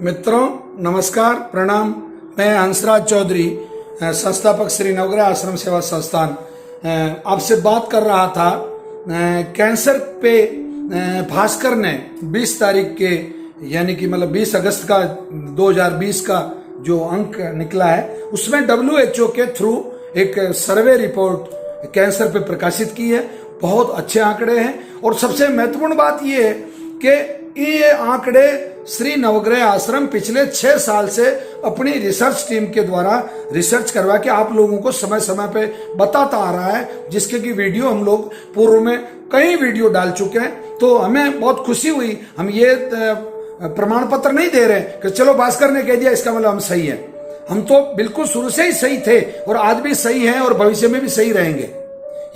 मित्रों नमस्कार प्रणाम। मैं हंसराज चौधरी, संस्थापक श्री नवग्रह आश्रम सेवा संस्थान, आपसे बात कर रहा था। कैंसर पे भास्कर ने 20 तारीख के यानी कि 20 अगस्त का 2020 का जो अंक निकला है उसमें WHO के थ्रू एक सर्वे रिपोर्ट कैंसर पे प्रकाशित की है। बहुत अच्छे आंकड़े हैं और सबसे महत्वपूर्ण बात यह है कि ये आंकड़े श्री नवग्रह आश्रम पिछले 6 साल से अपनी रिसर्च टीम के द्वारा रिसर्च करवा के आप लोगों को समय समय पे बताता आ रहा है, जिसके की वीडियो हम लोग पूर्व में कई वीडियो डाल चुके हैं। तो हमें बहुत खुशी हुई। हम ये प्रमाण पत्र नहीं दे रहे कि चलो भास्कर ने कह दिया इसका मतलब हम सही है। हम तो बिल्कुल शुरू से ही सही थे और आज भी सही हैं और भविष्य में भी सही रहेंगे।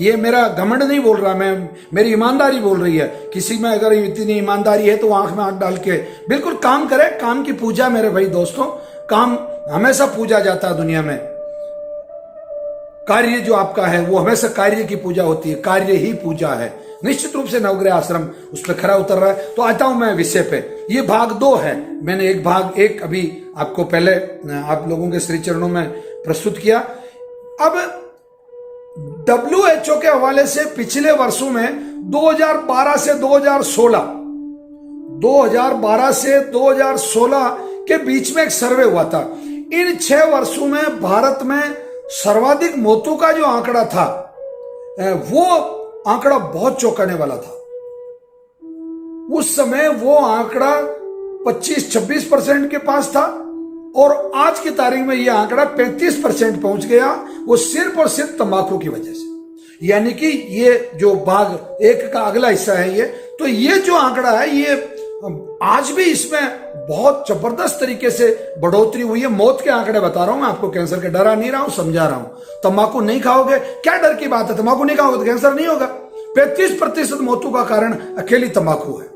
ये मेरा घमंड नहीं बोल रहा, मैं मेरी ईमानदारी बोल रही है। किसी में अगर इतनी ईमानदारी है तो आंख में आंख डाल के बिल्कुल काम करे। काम की पूजा मेरे भाई दोस्तों, काम हमेशा पूजा जाता है दुनिया में। कार्य जो आपका है वो हमेशा कार्य की पूजा होती है, कार्य ही पूजा है। निश्चित रूप से नवग्रह आश्रम उस पर खरा उतर रहा है। तो आता हूं मैं विषय पे। ये भाग 2 है। मैंने एक भाग 1 अभी आपको पहले आप लोगों के श्री चरणों में प्रस्तुत किया। अब WHO के हवाले से पिछले वर्षों में 2012 से 2016 के बीच में एक सर्वे हुआ था। इन 6 वर्षों में भारत में सर्वाधिक मौतों का जो आंकड़ा था वो आंकड़ा बहुत चौंकाने वाला था। उस समय वो आंकड़ा 25-26% के पास था और आज की तारीख में यह आंकड़ा 35% पहुंच गया। वो सिर्फ और सिर्फ तंबाकू की वजह से। यानी कि ये जो भाग 1 का अगला हिस्सा है तो ये जो आंकड़ा है ये आज भी इसमें बहुत जबरदस्त तरीके से बढ़ोतरी हुई है। मौत के आंकड़े बता रहा हूं मैं आपको, कैंसर के डरा नहीं रहा हूं, समझा रहा हूं। तंबाकू नहीं खाओगे, क्या डर की बात है? तंबाकू नहीं खाओगे तो कैंसर नहीं होगा। 35% मौतों का कारण अकेली तंबाकू है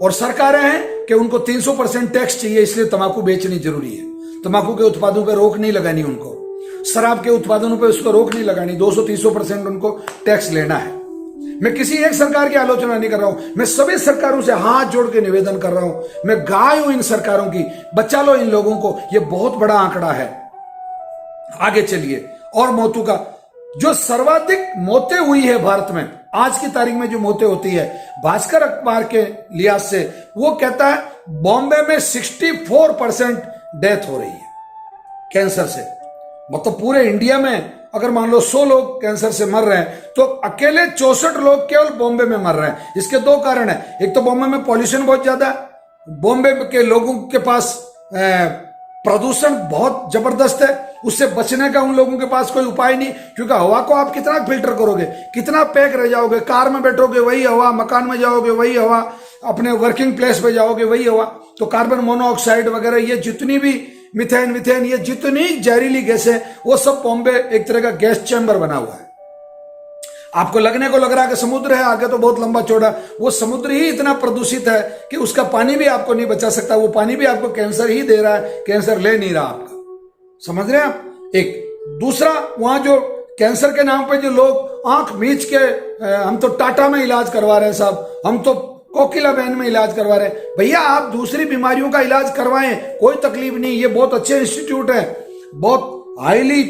और सरकारें हैं कि उनको 300% टैक्स चाहिए, इसलिए तंबाकू बेचनी जरूरी है। तंबाकू के उत्पादों पर रोक नहीं लगानी उनको, शराब के उत्पादनों पर उसको रोक नहीं लगानी, 200-300% उनको टैक्स लेना है। मैं किसी एक सरकार की आलोचना नहीं कर रहा हूं, मैं सभी सरकारों से हाथ जोड़ के निवेदन कर रहा हूं। मैं गाय हूं इन सरकारों की, बचा लो इन लोगों को। यह बहुत बड़ा आंकड़ा है। आगे चलिए। और मौतों का जो सर्वाधिक मौतें हुई है भारत में आज की तारीख में, जो मौतें होती है भास्कर अखबार के लिहाज से, वो कहता है बॉम्बे में 64% डेथ हो रही है कैंसर से। मतलब पूरे इंडिया में अगर मान लो 100 लोग कैंसर से मर रहे हैं तो अकेले 64 लोग केवल बॉम्बे में मर रहे हैं। इसके 2 कारण है। एक तो बॉम्बे में पॉल्यूशन बहुत ज्यादा है। बॉम्बे के लोगों के पास प्रदूषण बहुत जबरदस्त है। उससे बचने का उन लोगों के पास कोई उपाय नहीं, क्योंकि हवा को आप कितना फिल्टर करोगे, कितना पैक रह जाओगे। कार में बैठोगे वही हवा, मकान में जाओगे वही हवा, अपने वर्किंग प्लेस पे जाओगे वही हवा। तो कार्बन मोनोऑक्साइड वगैरह ये जितनी भी मिथेन ये जितनी जहरीली गैस है वो सब बॉम्बे एक तरह का गैस चैम्बर बना हुआ है। आपको लगने को लग रहा है कि समुद्र है, आगे तो बहुत लंबा चौड़ा। वो समुद्र ही इतना प्रदूषित है कि उसका पानी भी आपको नहीं बचा सकता। वो पानी भी आपको कैंसर ही दे रहा है, कैंसर ले नहीं रहा आपका। समझ रहे हैं आप? एक दूसरा, वहां जो कैंसर के नाम पे जो लोग आंख मीच के हम तो टाटा में इलाज करवा रहे हैं साहब, हम तो कोकिला बहन में इलाज करवा रहे हैं। भैया आप दूसरी बीमारियों का इलाज करवाएं, कोई तकलीफ नहीं। ये बहुत अच्छे इंस्टीट्यूट है, बहुत हाईली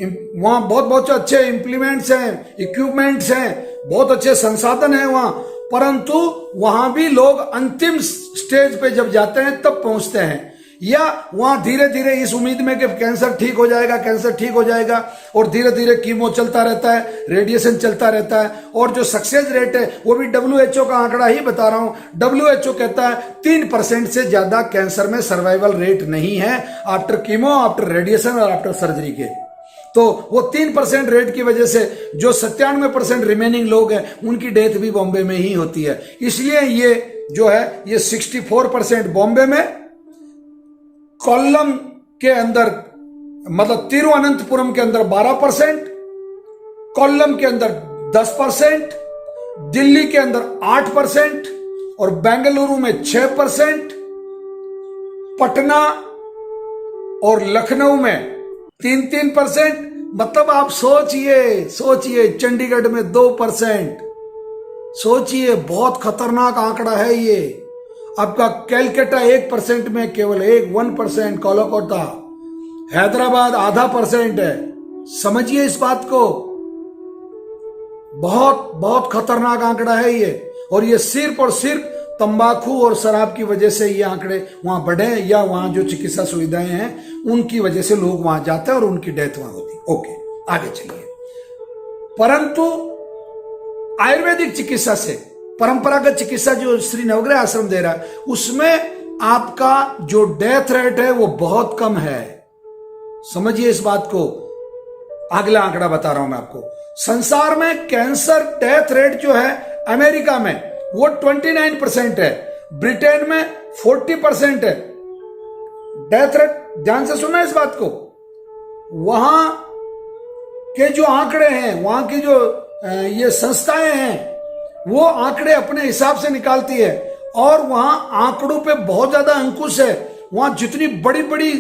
वहां बहुत अच्छे इंप्लीमेंट्स हैं, इक्विपमेंट्स हैं, बहुत अच्छे संसाधन हैं वहां। परंतु वहां भी लोग अंतिम स्टेज पे जब जाते हैं तब पहुंचते हैं, या वहां धीरे धीरे इस उम्मीद में कि कैंसर ठीक हो जाएगा, कैंसर ठीक हो जाएगा, और धीरे धीरे कीमो चलता रहता है, रेडिएशन चलता रहता है। और जो सक्सेस रेट है वो भी WHO का आंकड़ा ही बता रहा हूं। WHO कहता है 3% से ज्यादा कैंसर में सर्वाइवल रेट नहीं है आफ्टर कीमो, आफ्टर रेडिएशन और आफ्टर सर्जरी के। तो वो 3% रेट की वजह से जो 97% रिमेनिंग लोग हैं उनकी डेथ भी बॉम्बे में ही होती है। इसलिए ये जो है ये 64% बॉम्बे में, कोल्लम के अंदर मतलब तिरुवनंतपुरम के अंदर 12%, कोल्लम के अंदर 10%, दिल्ली के अंदर 8% और बेंगलुरु में 6%, पटना और लखनऊ में 3-3%। मतलब आप सोचिए चंडीगढ़ में 2%। सोचिए, बहुत खतरनाक आंकड़ा है ये। आपका कैलकाटा 1% में केवल 1% कोलकाता, हैदराबाद 0.5% है। समझिए इस बात को, बहुत बहुत खतरनाक आंकड़ा है ये। और ये सिर्फ और सिर्फ तंबाकू और शराब की वजह से ये आंकड़े वहां बढ़े, या वहां जो चिकित्सा सुविधाएं हैं उनकी वजह से लोग वहां जाते हैं और उनकी डेथ वहां होती। ओके, आगे चलिए। परंतु आयुर्वेदिक चिकित्सा से, परंपरागत चिकित्सा जो श्री नवग्रह आश्रम दे रहा है, उसमें आपका जो डेथ रेट है वो बहुत कम है। समझिए इस बात को। अगला आंकड़ा बता रहा हूं मैं आपको। संसार में कैंसर डेथ रेट जो है अमेरिका में वो 29% है, ब्रिटेन में 40% है डेथ रेट। ध्यान से सुनना इस बात को। वहां के जो आंकड़े हैं, वहां की जो ये संस्थाएं हैं, वो आंकड़े अपने हिसाब से निकालती है और वहां आंकड़ों पे बहुत ज्यादा अंकुश है। वहां जितनी बड़ी बड़ी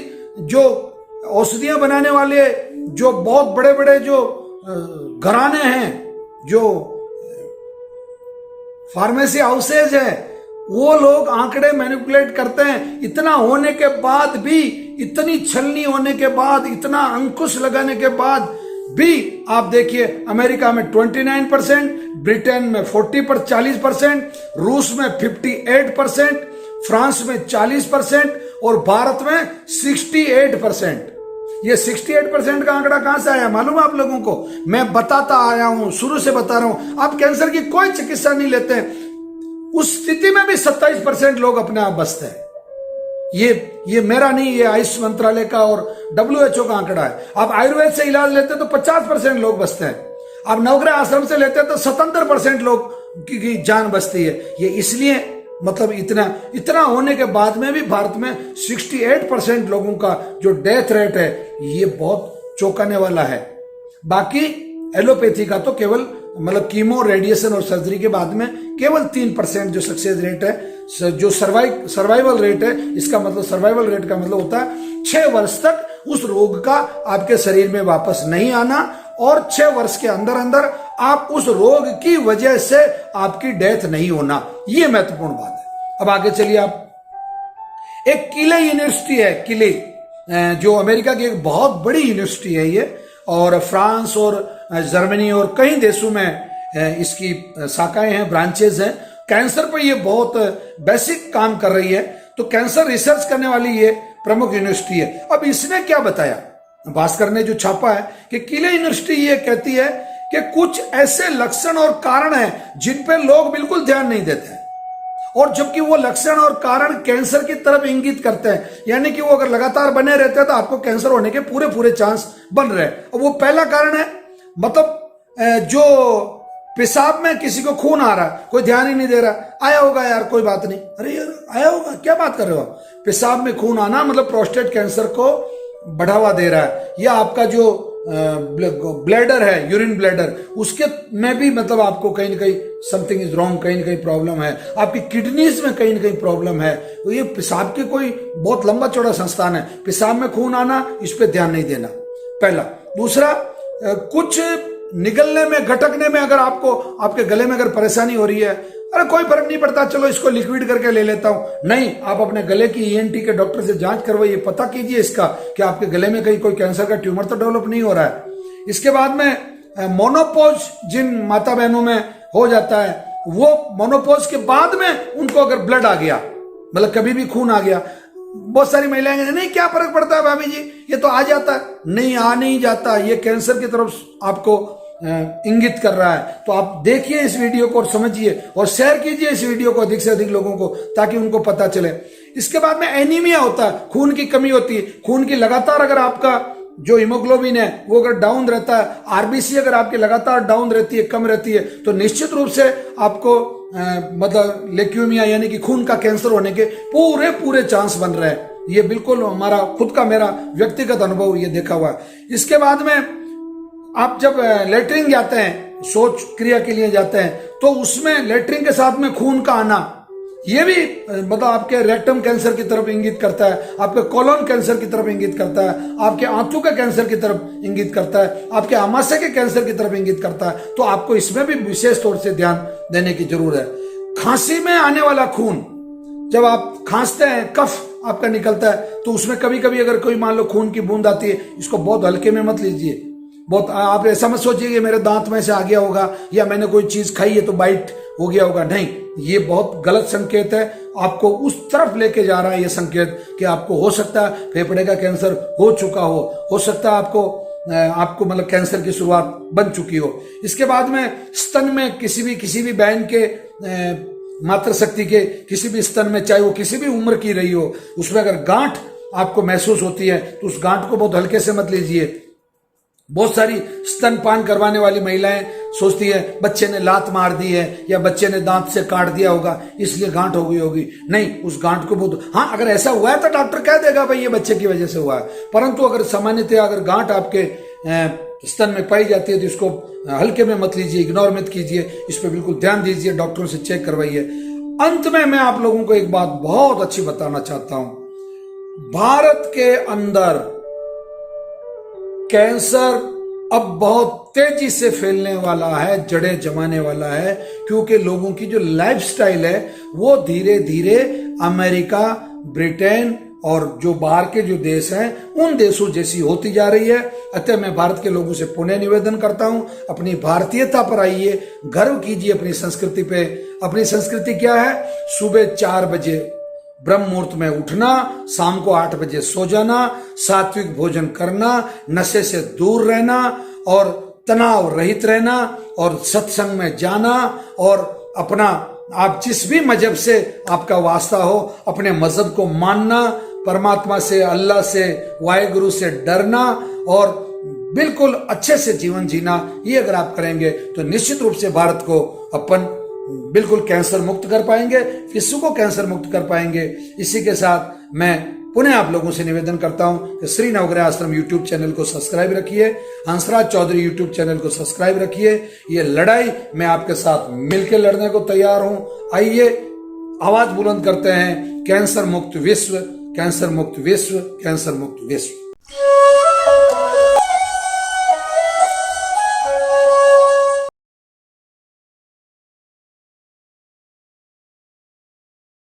जो औषधियां बनाने वाले जो बहुत बड़े बड़े जो घराने हैं, जो फार्मेसी हाउसेज है, वो लोग आंकड़े मैनिपुलेट करते हैं। इतना होने के बाद भी, इतनी छलनी होने के बाद, इतना अंकुश लगाने के बाद भी आप देखिए अमेरिका में 29%, ब्रिटेन में 40% रूस में 58%, फ्रांस में 40% और भारत में 68%। ये 68% का आंकड़ा कहां से आया मालूम है आप लोगों को? मैं बताता आया हूं, शुरू से बता रहा हूं। आप कैंसर की कोई चिकित्सा नहीं लेते, उस स्थिति में भी 27% लोग अपने आप बचते हैं। ये मेरा नहीं, ये आयुष मंत्रालय का और WHO का आंकड़ा है। आप आयुर्वेद से इलाज लेते हैं तो 50% लोग बचते हैं। आप नवग्रह आश्रम से लेते हैं तो 77% लोग की जान बचती है। ये इसलिए, मतलब इतना होने के बाद में भी भारत में 68% लोगों का जो डेथ रेट है ये बहुत चौंकाने वाला है। बाकी एलोपैथी का तो केवल, मतलब कीमो, रेडिएशन और सर्जरी के बाद में केवल 3% जो सक्सेस रेट है, जो सर्वाइवल रेट है। इसका मतलब, सर्वाइवल रेट का मतलब होता है 6 वर्ष तक उस रोग का आपके शरीर में वापस नहीं आना और 6 वर्ष के अंदर अंदर आप उस रोग की वजह से आपकी डेथ नहीं होना। यह महत्वपूर्ण बात है। अब आगे चलिए आप। एक किले यूनिवर्सिटी है, किले, जो अमेरिका की एक बहुत बड़ी यूनिवर्सिटी है ये, और फ्रांस और जर्मनी और कई देशों में इसकी शाखाएं हैं, ब्रांचेज हैं। कैंसर पर ये बहुत बेसिक काम कर रही है। तो कैंसर रिसर्च करने वाली ये प्रमुख यूनिवर्सिटी है। अब इसने क्या बताया, भास्कर ने जो छापा है, कि किले यूनिवर्सिटी ये कहती है कि कुछ ऐसे लक्षण और कारण हैं जिन पे लोग बिल्कुल ध्यान नहीं देते हैं, और जबकि वो लक्षण और कारण कैंसर की तरफ इंगित करते हैं। यानी कि वो अगर लगातार बने रहते हैं तो आपको कैंसर होने के पूरे चांस बन रहे हैं। और वो पहला कारण है, मतलब जो पेशाब में किसी को खून आ रहा है, कोई ध्यान ही नहीं दे रहा, आया होगा यार, कोई बात नहीं, अरे यार आया होगा, क्या बात कर रहे हो आप? पेशाब में खून आना मतलब प्रोस्टेट कैंसर को बढ़ावा दे रहा है। या आपका जो ब्लैडर है, यूरिन ब्लैडर, उसके में भी मतलब आपको कहीं ना कहीं समथिंग इज रॉन्ग, कहीं ना कहीं प्रॉब्लम है। आपकी किडनीज में कहीं ना कहीं प्रॉब्लम है। तो ये पेशाब के कोई बहुत लंबा चौड़ा संस्थान है। पेशाब में खून आना, इस पे ध्यान नहीं देना, पहला। दूसरा, कुछ निगलने में, गटकने में, अगर आपको, आपके गले में अगर परेशानी हो रही है, अरे कोई फर्क नहीं पड़ता, चलो इसको लिक्विड करके ले लेता हूं, नहीं, आप अपने गले की ENT के डॉक्टर से जांच करवाइए, पता कीजिए इसका कि आपके गले में कहीं कोई कैंसर का ट्यूमर तो डेवलप नहीं हो रहा है। इसके बाद में मोनोपोज जिन माता बहनों में हो जाता है, वो मोनोपोज के बाद में उनको अगर ब्लड आ गया, मतलब कभी भी खून आ गया, बहुत सारी महिलाएं कहती नहीं क्या फर्क पड़ता है भाभी जी, ये तो आ जाता है। नहीं, आ नहीं जाता, ये कैंसर की तरफ आपको इंगित कर रहा है। तो आप देखिए इस वीडियो को और समझिए, और शेयर कीजिए इस वीडियो को अधिक से अधिक लोगों को, ताकि उनको पता चले। इसके बाद में एनीमिया होता है, खून की कमी होती है। खून की लगातार, अगर आपका जो हीमोग्लोबिन है वो अगर डाउन रहता है, RBC अगर आपकी लगातार डाउन रहती है, कम रहती है, तो निश्चित रूप से आपको मतलब लेक्यूमिया यानी कि खून का कैंसर होने के पूरे चांस बन रहे हैं। ये बिल्कुल हमारा खुद का, मेरा व्यक्तिगत अनुभव ये देखा हुआ है। इसके बाद में आप जब लेटरिन जाते हैं, शौच क्रिया के लिए जाते हैं, तो उसमें लेटरिन के साथ में खून का आना, ये भी मतलब आपके रेक्टम कैंसर की तरफ इंगित करता है, आपके कोलोन कैंसर की तरफ इंगित करता है, आपके आंतों के कैंसर की तरफ इंगित करता है, आपके आमाशय के कैंसर की तरफ इंगित करता है। तो आपको इसमें भी विशेष तौर से ध्यान देने की जरूरत है। खांसी में आने वाला खून, जब आप खांसते हैं, कफ आपका निकलता है, तो उसमें कभी कभी अगर कोई मान लो खून की बूंद आती है, इसको बहुत हल्के में मत लीजिए। बहुत आप ऐसा मत सोचिए कि मेरे दांत में से आ गया होगा या मैंने कोई चीज खाई है तो बाइट हो गया होगा। नहीं, ये बहुत गलत संकेत है। आपको उस तरफ लेके जा रहा है ये संकेत कि आपको हो सकता है फेफड़े का कैंसर हो चुका हो सकता है आपको मतलब कैंसर की शुरुआत बन चुकी हो। इसके बाद में स्तन में किसी भी बहन के मातृ शक्ति के किसी भी स्तन में, चाहे वो किसी भी उम्र की रही हो, उसमें अगर गांठ आपको महसूस होती है तो उस गांठ को बहुत हल्के से मत लीजिए। बहुत सारी स्तनपान करवाने वाली महिलाएं सोचती है बच्चे ने लात मार दी है या बच्चे ने दांत से काट दिया होगा इसलिए गांठ हो गई होगी। नहीं, उस गांठ को बहुत, हाँ अगर ऐसा हुआ है तो डॉक्टर कह देगा भाई ये बच्चे की वजह से हुआ है, परंतु अगर सामान्यतः अगर गांठ आपके स्तन में पाई जाती है तो इसको हल्के में मत लीजिए, इग्नोर मत कीजिए, इस पर बिल्कुल ध्यान दीजिए, डॉक्टरों से चेक करवाइए। अंत में मैं आप लोगों को एक बात बहुत अच्छी बताना चाहता हूं, भारत के अंदर कैंसर अब बहुत तेजी से फैलने वाला है, जड़ें जमाने वाला है, क्योंकि लोगों की जो लाइफस्टाइल है वो धीरे धीरे अमेरिका, ब्रिटेन और जो बाहर के जो देश हैं उन देशों जैसी होती जा रही है। अतः मैं भारत के लोगों से पुनः निवेदन करता हूं, अपनी भारतीयता पर आइए, गर्व कीजिए अपनी संस्कृति पे। अपनी संस्कृति क्या है? सुबह 4 बजे ब्रह्म मुहूर्त में उठना, शाम को 8 बजे सो जाना, सात्विक भोजन करना, नशे से दूर रहना और तनाव रहित रहना और सत्संग में जाना और अपना, आप जिस भी मजहब से आपका वास्ता हो, अपने मजहब को मानना, परमात्मा से, अल्लाह से, वाहेगुरु से डरना और बिल्कुल अच्छे से जीवन जीना, ये अगर आप करेंगे तो निश्चित रूप से भारत को अपन बिल्कुल कैंसर मुक्त कर पाएंगे, विश्व को कैंसर मुक्त कर पाएंगे। इसी के साथ मैं पुनः आप लोगों से निवेदन करता हूं कि श्री नवग्रह आश्रम यूट्यूब चैनल को सब्सक्राइब रखिए, हंसराज चौधरी यूट्यूब चैनल को सब्सक्राइब रखिए। ये लड़ाई मैं आपके साथ मिलकर लड़ने को तैयार हूं। आइए आवाज बुलंद करते हैं, कैंसर मुक्त विश्व, कैंसर मुक्त विश्व, कैंसर मुक्त विश्व।